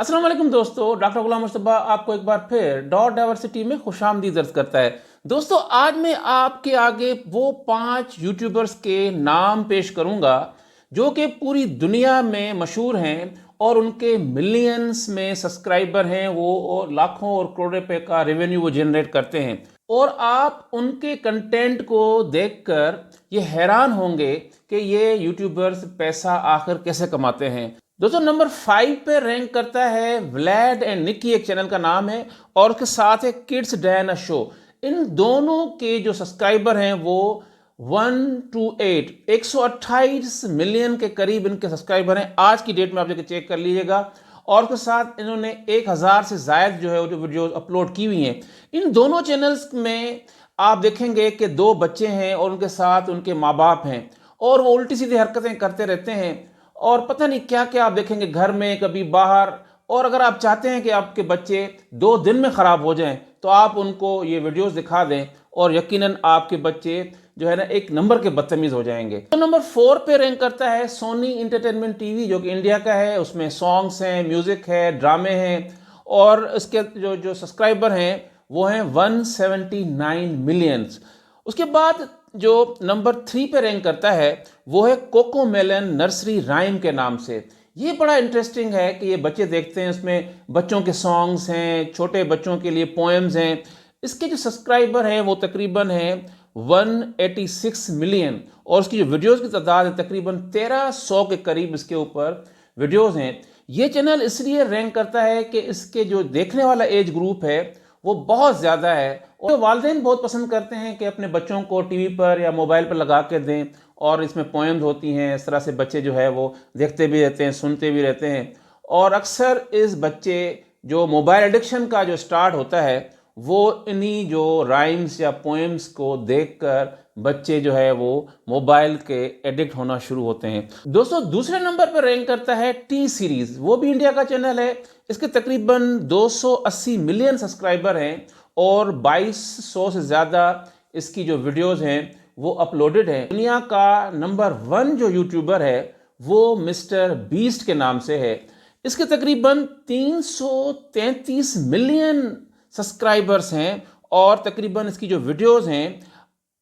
अस्सलाम वालेकुम दोस्तों, डॉक्टर गुलाम मुस्तफा आपको एक बार फिर डॉट डाइवर्सिटी में खुशामदीद अर्ज करता है। दोस्तों, आज मैं आपके आगे वो 5 यूट्यूबर्स के नाम पेश करूंगा जो कि पूरी दुनिया में मशहूर हैं और उनके मिलियंस में सब्सक्राइबर हैं वो, और लाखों और करोड़ों रुपए का रेवेन्यू वो जनरेट करते हैं। और आप उनके कंटेंट को देखकर ये हैरान होंगे कि ये यूट्यूबर्स पैसा आखिर कैसे कमाते हैं। दोस्तों, नंबर 5 पे रैंक करता है व्लाड एंड निकी, एक चैनल का नाम है, और उसके साथ है किड्स डायना शो। इन दोनों के जो सब्सक्राइबर हैं वो 128 मिलियन के करीब इनके सब्सक्राइबर हैं आज की डेट में। आप जाकर चेक कर लीजिएगा। और उसके साथ इन्होंने 1000 से ज़ायद जो है जो वीडियोस अपलोड की हुई हैं। इन दोनों चैनल्स में आप देखेंगे कि 2 बच्चे हैं और उनके साथ उनके माँ बाप हैं, और वो उल्टी सीधी हरकतें करते रहते हैं और पता नहीं क्या क्या आप देखेंगे, घर में कभी बाहर। और अगर आप चाहते हैं कि आपके बच्चे 2 दिन में ख़राब हो जाएं तो आप उनको ये वीडियोस दिखा दें और यकीनन आपके बच्चे जो है ना एक नंबर के बदतमीज़ हो जाएंगे। तो नंबर 4 पे रैंक करता है सोनी एंटरटेनमेंट टीवी, जो कि इंडिया का है। उसमें सॉन्ग्स हैं, म्यूज़िक है, ड्रामे हैं, और इसके जो जो सब्सक्राइबर हैं वो हैं 179 मिलियंस। उसके बाद जो नंबर 3 पे रैंक करता है वो है कोको मेलन नर्सरी राइम के नाम से। ये बड़ा इंटरेस्टिंग है कि ये बच्चे देखते हैं, इसमें बच्चों के सॉन्ग्स हैं, छोटे बच्चों के लिए पोएम्स हैं। इसके जो सब्सक्राइबर हैं वो तकरीबन है 186 मिलियन, और उसकी जो वीडियोस की तादाद है तकरीबन 1300 के करीब इसके ऊपर वीडियोस हैं। ये चैनल इसलिए रैंक करता है कि इसके जो देखने वाला एज ग्रुप है वो बहुत ज़्यादा है, और वालिदैन बहुत पसंद करते हैं कि अपने बच्चों को टीवी पर या मोबाइल पर लगा कर दें, और इसमें पोएम्स होती हैं। इस तरह से बच्चे जो है वो देखते भी रहते हैं, सुनते भी रहते हैं। और अक्सर इस बच्चे जो मोबाइल एडिक्शन का जो स्टार्ट होता है वो इन्हीं जो राइम्स या पोएम्स को देखकर बच्चे जो है वो मोबाइल के एडिक्ट होना शुरू होते हैं। दोस्तों, दूसरे नंबर पर रैंक करता है टी सीरीज, वो भी इंडिया का चैनल है। इसके तकरीबन 280 मिलियन सब्सक्राइबर हैं और 2200 से ज़्यादा इसकी जो वीडियोस हैं वो अपलोडेड हैं। दुनिया का नंबर 1 जो यूट्यूबर है वो मिस्टर बीस्ट के नाम से है। इसके तकरीबन 333 मिलियन सब्सक्राइबर्स हैं, और तकरीबन इसकी जो वीडियोस हैं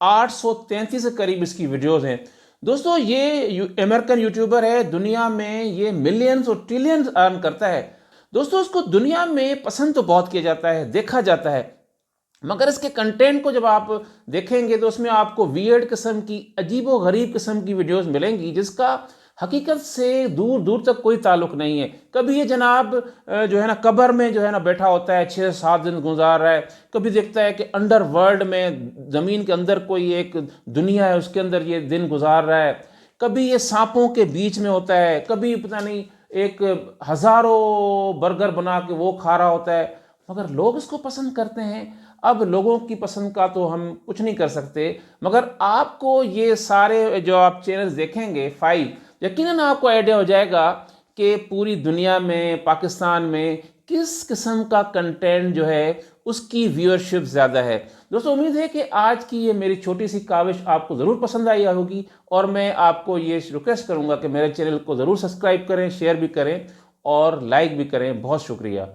833 के करीब इसकी वीडियोस हैं। दोस्तों, ये अमेरिकन यूट्यूबर है। दुनिया में ये मिलियंस और ट्रिलियंस अर्न करता है। दोस्तों, इसको दुनिया में पसंद तो बहुत किया जाता है, देखा जाता है, मगर इसके कंटेंट को जब आप देखेंगे तो उसमें आपको वियर्ड किस्म की, अजीबो गरीब किस्म की वीडियोस मिलेंगी जिसका हकीकत से दूर दूर तक कोई ताल्लुक नहीं है। कभी ये जनाब जो है ना कब्र में जो है ना बैठा होता है, 6-7 दिन गुजार रहा है। कभी देखता है कि अंडर वर्ल्ड में, ज़मीन के अंदर कोई एक दुनिया है, उसके अंदर ये दिन गुजार रहा है। कभी ये सांपों के बीच में होता है, कभी पता नहीं एक हज़ारों बर्गर बना के वो खा रहा होता है, मगर लोग इसको पसंद करते हैं। अब लोगों की पसंद का तो हम कुछ नहीं कर सकते, मगर आपको ये सारे जो आप चैनल्स देखेंगे 5, यकीनन आपको आइडिया हो जाएगा कि पूरी दुनिया में, पाकिस्तान में किस किस्म का कंटेंट जो है उसकी व्यूअरशिप ज़्यादा है। दोस्तों, उम्मीद है कि आज की ये मेरी छोटी सी काविश आपको ज़रूर पसंद आई होगी, और मैं आपको ये रिक्वेस्ट करूँगा कि मेरे चैनल को ज़रूर सब्सक्राइब करें, शेयर भी करें और लाइक भी करें। बहुत शुक्रिया।